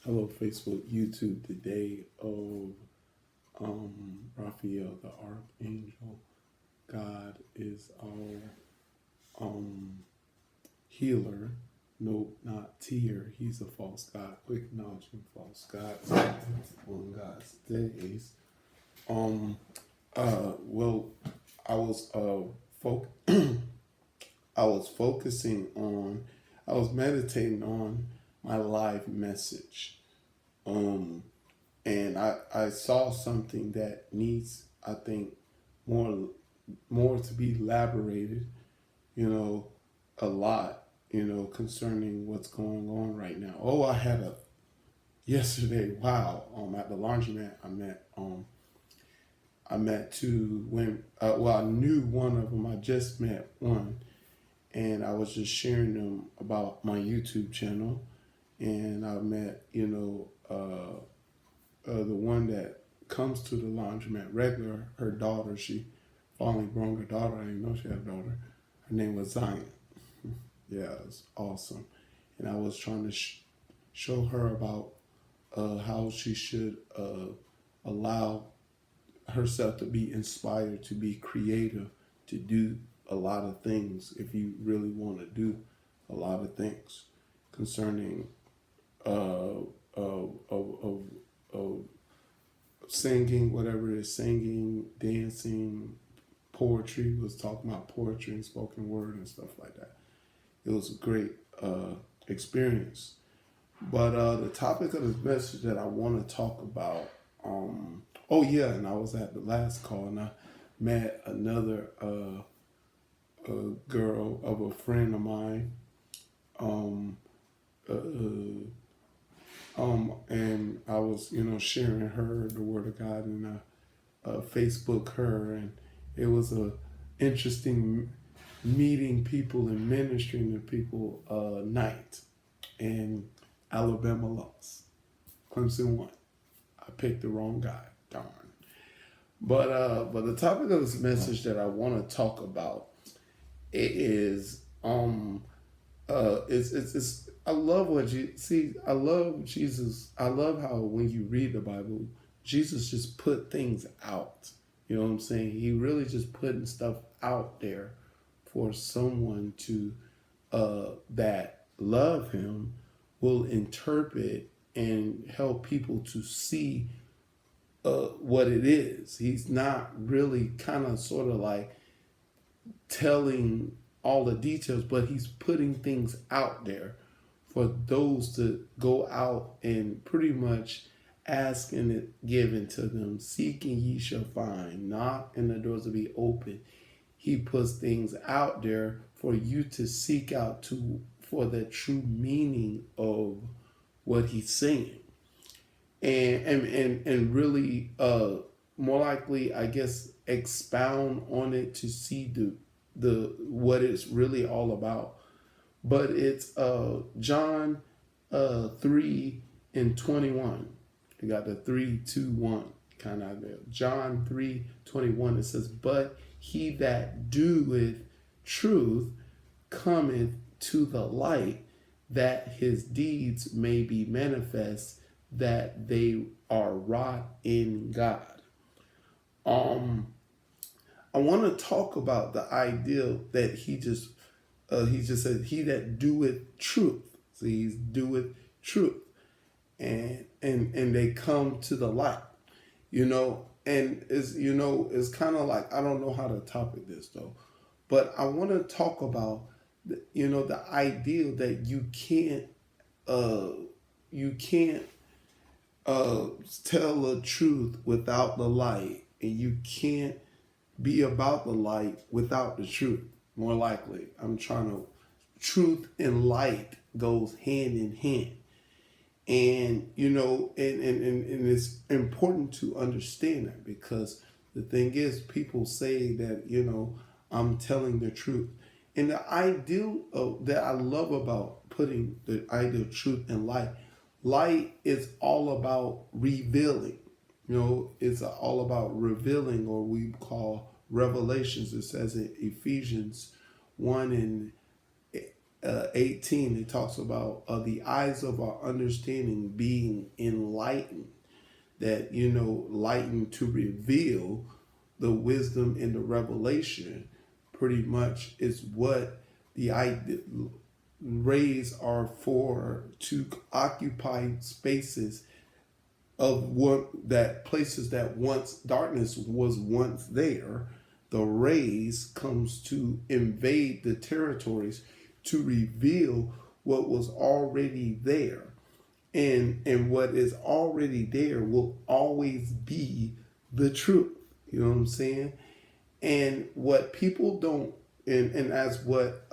Hello, Facebook, YouTube. The day of Raphael, the Archangel. God is our healer. No, not Tyr. He's a false God. We're acknowledging false gods on God's days. Um. Well, I was foc- I was focusing on. I was meditating on my live message. Um. And I saw something that needs, I think, more more to be elaborated, you know, a lot, concerning what's going on right now. Oh, I had a yesterday, wow, at the laundromat I met two women. Well, I knew one of them. I just met one, and I was just sharing them about my YouTube channel, and I met, the one that comes to the laundromat regular, her daughter, she finally brought her daughter. I didn't know she had a daughter. Her name was Zion. Yeah, it was awesome. And I was trying to show her about how she should allow herself to be inspired, to be creative, to do a lot of things if you really want to do a lot of things concerning uh, of singing, whatever it is, singing, dancing, poetry. Was talking about poetry and spoken word and stuff like that. It was a great experience. But the topic of this message that I want to talk about, oh yeah, and I was at the last call and I met another girl of a friend of mine, um, uh, and I was, sharing her the word of God, and Facebook her, and it was a interesting meeting people and ministering to people night. And Alabama lost. Clemson won. I picked the wrong guy. Darn. But the topic of this message that I want to talk about is it's I love what you see. I love Jesus. I love how when you read the Bible, Jesus just put things out. You know what I'm saying? He really just putting stuff out there for someone to that love him will interpret and help people to see what it is. He's not really kind of sort of like telling all the details, but he's putting things out there for those to go out and pretty much ask and it given to them. Seeking ye shall find, knock and the doors will be open. He puts things out there for you to seek out to for the true meaning of what he's saying. And really more likely, I guess, expound on it to see the what it's really all about. But it's John 3:21. You got the 3:2:1 kind of there. John 3:21. It says, "But he that doeth truth cometh to the light, that his deeds may be manifest, that they are wrought in God." Um, I want to talk about the idea that he just said, "He that doeth truth." So he's doeth truth, and they come to the light, And it's kind of like, I don't know how to topic this though, but I want to talk about the idea that uh you can't tell the truth without the light, and you can't be about the light without the truth. More likely, I'm trying to. Truth and light goes hand in hand, and and it's important to understand that, because the thing is, people say that I'm telling the truth, and the ideal that I love about putting the ideal truth and light is all about revealing. It's all about revealing, or we call revelations. It says in Ephesians 1 and 18, it talks about the eyes of our understanding being enlightened, that, lightened to reveal the wisdom and the revelation. Pretty much is what the rays are for, to occupy spaces of what, that places that once darkness was once there. The rays comes to invade the territories to reveal what was already there. And what is already there will always be the truth. You know what I'm saying? And what people don't, and as what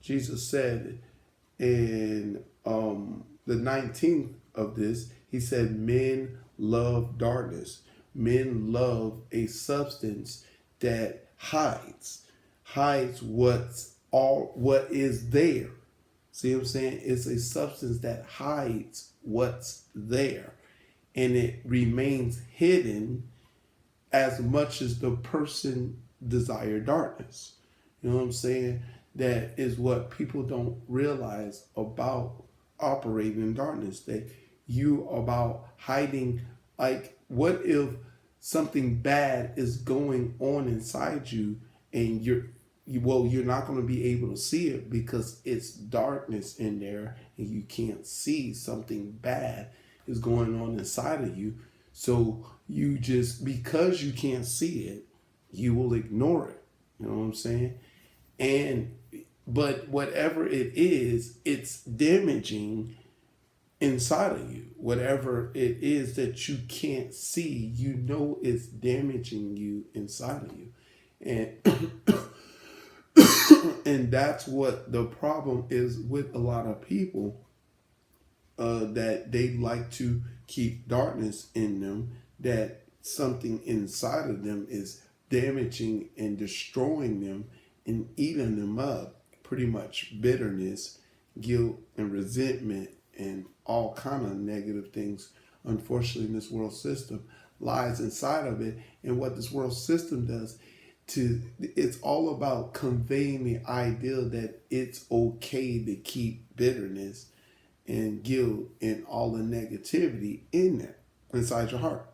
Jesus said in the 19th of this, he said, men love darkness. Men love a substance that hides what is there. See what I'm saying? It's a substance that hides what's there, and it remains hidden as much as the person desire darkness. You know what I'm saying? That is what people don't realize about operating in darkness. That you about hiding, like, what if something bad is going on inside you, and you're not going to be able to see it because it's darkness in there, and you can't see something bad is going on inside of you. So you just, because you can't see it, you will ignore it. You know what I'm saying? But whatever it is, it's damaging inside of you. Whatever it is that you can't see, it's damaging you inside of you. And and that's what the problem is with a lot of people, that they like to keep darkness in them, that something inside of them is damaging and destroying them and eating them up. Pretty much bitterness, guilt, and resentment, and all kind of negative things, unfortunately, in this world system lies inside of it. And what this world system does, it's all about conveying the idea that it's okay to keep bitterness and guilt and all the negativity in there inside your heart.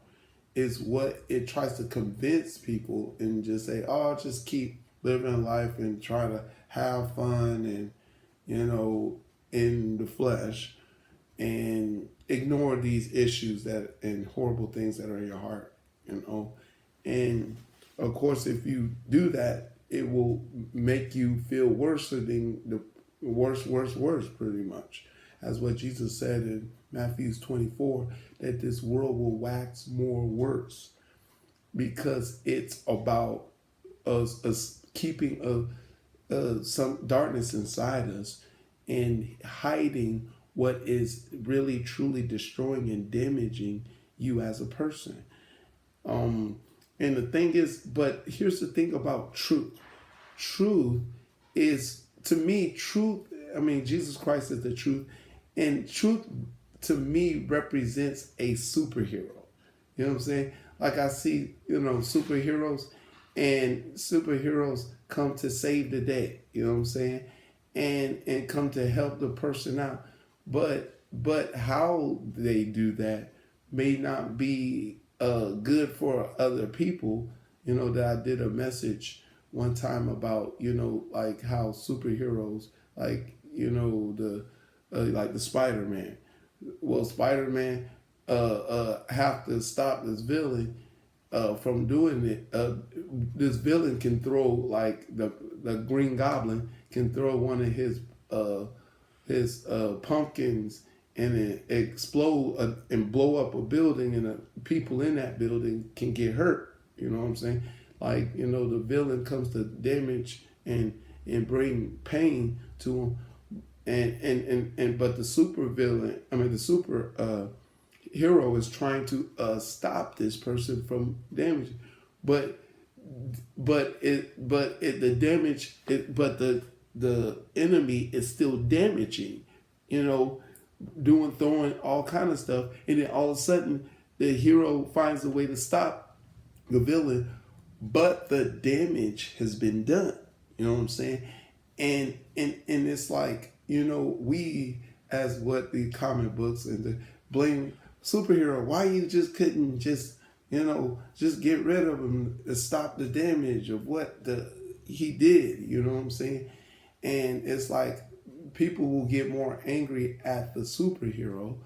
Is what it tries to convince people, and just say, oh, just keep living life and try to have fun and, in the flesh, and ignore these issues and horrible things that are in your heart, And of course, if you do that, it will make you feel worse than the worse, pretty much. As what Jesus said in Matthew 24, that this world will wax more worse, because it's about us keeping some darkness inside us and hiding what is really truly destroying and damaging you as a person. And the thing is, but here's the thing about truth. Truth is, to me, Jesus Christ is the truth. And truth, to me, represents a superhero. You know what I'm saying? Like, I see, superheroes, and superheroes come to save the day. You know what I'm saying? And come to help the person out. But how they do that may not be good for other people. That I did a message one time about, like how superheroes, like, like the Spider-Man. Well, Spider-Man have to stop this villain from doing it. This villain can throw, like the Green Goblin can throw one of his pumpkins, and it explode and blow up a building, and the people in that building can get hurt. You know what I'm saying? Like, the villain comes to damage and bring pain to him, but the super hero is trying to stop this person from damaging. But the enemy is still damaging, throwing all kind of stuff, and then all of a sudden the hero finds a way to stop the villain, but the damage has been done. You know what I'm saying? And it's like, we as what the comic books and the blame superhero, why you just couldn't just get rid of him to stop the damage of what the he did, you know what I'm saying? And it's like people will get more angry at the superhero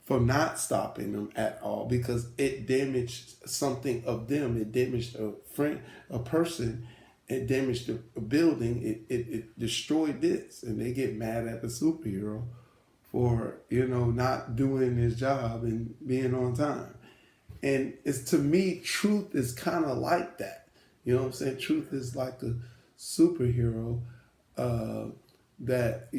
for not stopping them at all because it damaged something of them. It damaged a friend, a person. It damaged a building. It destroyed this, and they get mad at the superhero for not doing his job and being on time. And it's, to me, truth is kind of like that. You know what I'm saying? Truth is like a superhero uh, that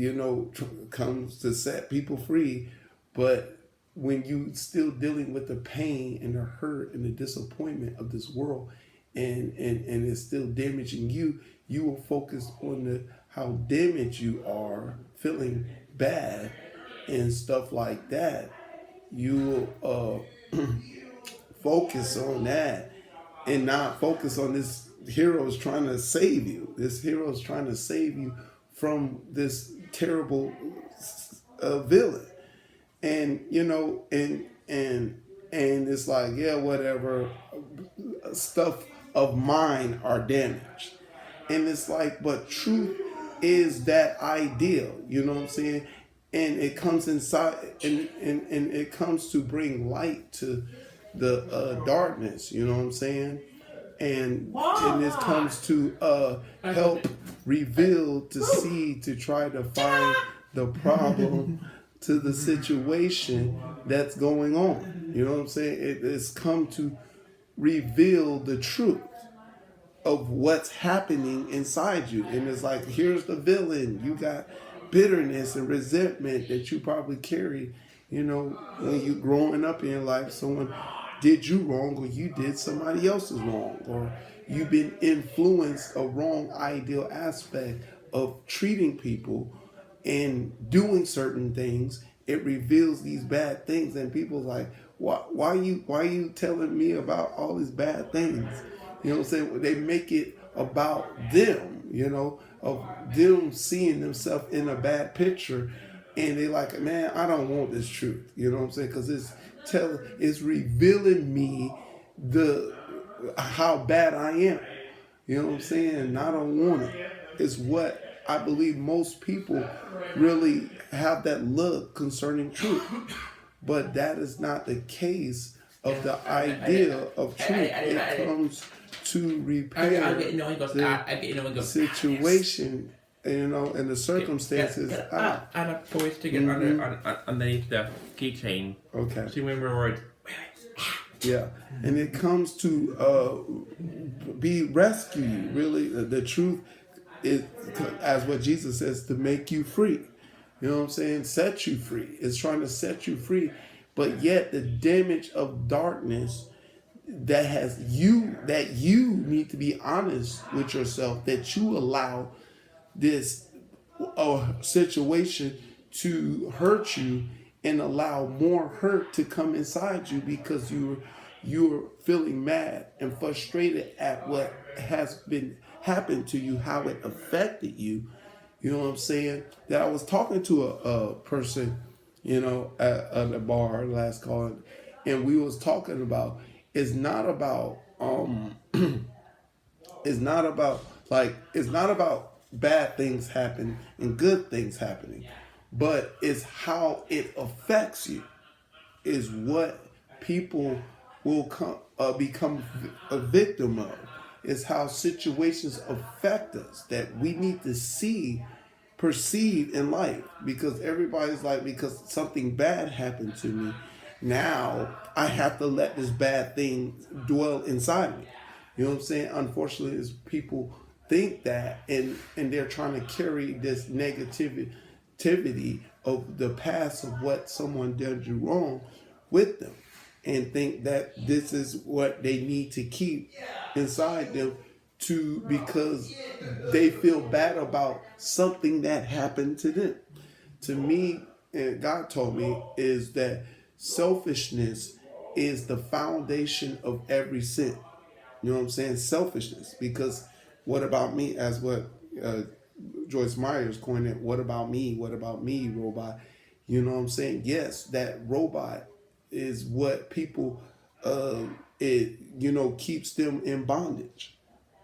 comes to set people free, but when you still dealing with the pain and the hurt and the disappointment of this world, and it's still damaging you, you will focus on how damaged you are, feeling bad and stuff like that. You will focus on that and not focus on this hero's trying to save you. This hero's trying to save you from this terrible villain. And and it's like, yeah, whatever, stuff of mine are damaged. And it's like, but truth is that ideal, you know what I'm saying? And it comes inside, and it comes to bring light to the darkness, you know what I'm saying? And it comes to help reveal, to see, to try to find the problem to the situation that's going on. You know what I'm saying? It's come to reveal the truth of what's happening inside you. And it's like, here's the villain. You got bitterness and resentment that you probably carry, when you growing up in your life. Someone did you wrong, or you did somebody else's wrong, or you've been influenced a wrong ideal aspect of treating people and doing certain things. It reveals these bad things, and people like, why you telling me about all these bad things? You know what I'm saying? They make it about them, of them seeing themselves in a bad picture, and they like, man, I don't want this truth. You know what I'm saying? Because it's revealing me how bad I am. You know what I'm saying? And I don't want it. It's what I believe most people really have that look concerning truth. But that is not the case of the idea of truth. It comes to repair the situation, and the circumstances. And a voice to get underneath the keychain. Okay. See when we're right. Yeah, and it comes to be rescue you. Really, the truth is, as what Jesus says, to make you free. You know what I'm saying? Set you free. It's trying to set you free, but yet the damage of darkness that you need to be honest with yourself, that you allow this situation to hurt you and allow more hurt to come inside you because you're feeling mad and frustrated at what has been happened to you, how it affected you. You know what I'm saying? That I was talking to a person, at a bar last call, and we was talking about, it's not about it's not about bad things happen and good things happening, but it's how it affects you is what people will become a victim of. It's how situations affect us that we need to perceive in life, because everybody's like, because something bad happened to me, now I have to let this bad thing dwell inside me. You know what I'm saying? Unfortunately, is people think that, and they're trying to carry this negativity of the past of what someone did you wrong with them, and think that this is what they need to keep inside them because they feel bad about something that happened to them. To me, and God told me, is that selfishness is the foundation of every sin. You know what I'm saying? Selfishness. Because what about me, as what Joyce Myers coined it, what about me? What about me, robot? You know what I'm saying? Yes, that robot is what people, keeps them in bondage.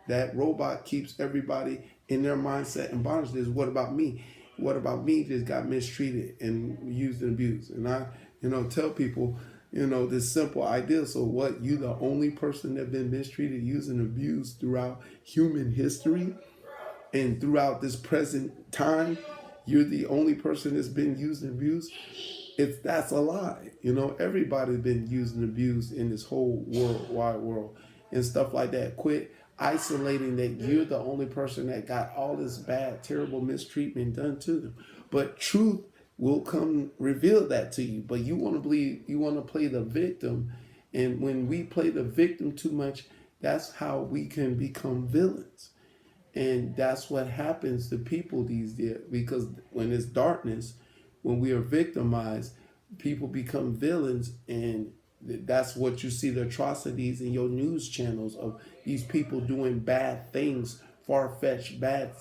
That robot keeps everybody in their mindset and bondage. Is what about me? What about me just got mistreated and used and abused? And I, tell people, this simple idea. So what, you the only person that been mistreated, used, and abused throughout human history and throughout this present time? You're the only person that's been used and abused? That's a lie. Everybody's been used and abused in this whole wide world and stuff like that. Quit isolating that you're the only person that got all this bad, terrible mistreatment done to them. But truth will come reveal that to you. But you want to believe, you want to play the victim. And when we play the victim too much, that's how we can become villains. And that's what happens to people these days, because when it's darkness, when we are victimized, people become villains. And that's what you see, the atrocities in your news channels of these people doing bad things, far-fetched bad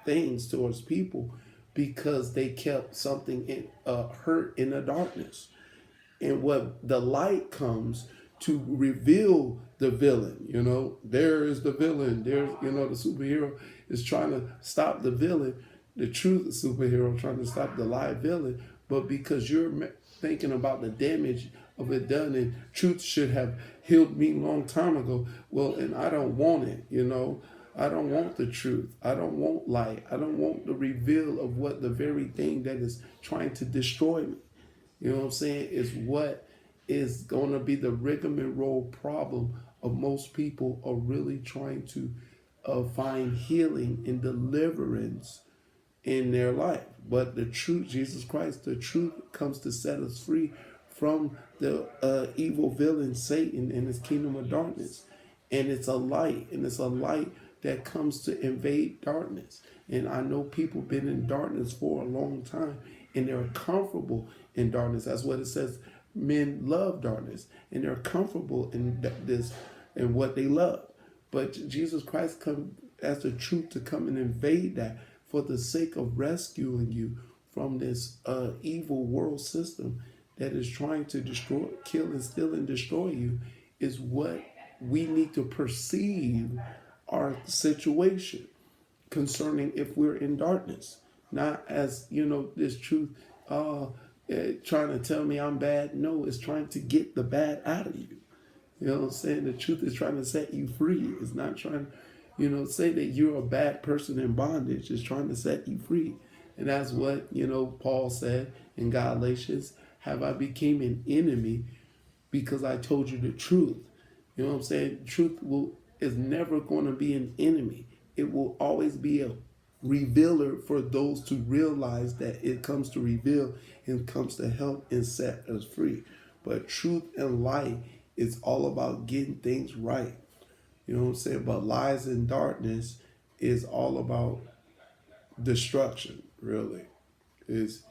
things towards people, because they kept something hurt in the darkness. And what the light comes to reveal the villain. There is the villain. There's, the superhero is trying to stop the villain. The truth superhero trying to stop the lie villain. But because you're thinking about the damage of it done, and truth should have healed me long time ago. Well, and I don't want it, I don't want the truth. I don't want light. I don't want the reveal of what the very thing that is trying to destroy me. You know what I'm saying? Is what is going to be the rigmarole problem of most people are really trying to find healing and deliverance in their life. But the truth, Jesus Christ, the truth comes to set us free from the evil villain Satan and his kingdom of darkness. And it's a light, and it's a light that comes to invade darkness. And I know people been in darkness for a long time, and they're comfortable in darkness. That's what it says. Men love darkness, and they're comfortable in this and what they love. But Jesus Christ come as the truth to come and invade that for the sake of rescuing you from this evil world system that is trying to destroy, kill, and steal and destroy you. Is what we need to perceive our situation concerning if we're in darkness, not as this truth trying to tell me I'm bad. No, it's trying to get the bad out of you. You know what I'm saying? The truth is trying to set you free. It's not trying to, say that you're a bad person in bondage. It's trying to set you free. And that's what, Paul said in Galatians, have I became an enemy because I told you the truth. You know what I'm saying? Truth is never going to be an enemy. It will always be a revealer for those to realize that it comes to reveal and comes to help and set us free. But truth and light is all about getting things right. You know what I'm saying? But lies and darkness is all about destruction, really. Is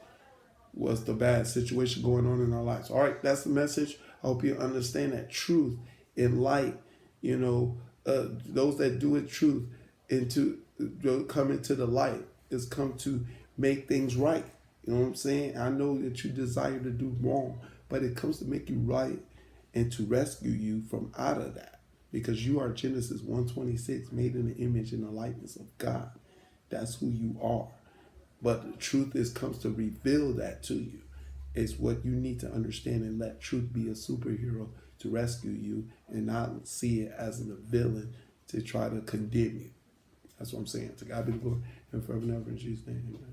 what's the bad situation going on in our lives. All right, that's the message. I hope you understand that truth and light, those that do it truth into come into the light is come to make things right. You know what I'm saying? I know that you desire to do wrong, but it comes to make you right and to rescue you from out of that, because you are Genesis 1:26, made in the image and the likeness of God. That's who you are. But the truth comes to reveal that to you. It's what you need to understand, and let truth be a superhero to rescue you and not see it as a villain to try to condemn you. That's what I'm saying. To God be the glory and forever and ever in Jesus' name. Amen.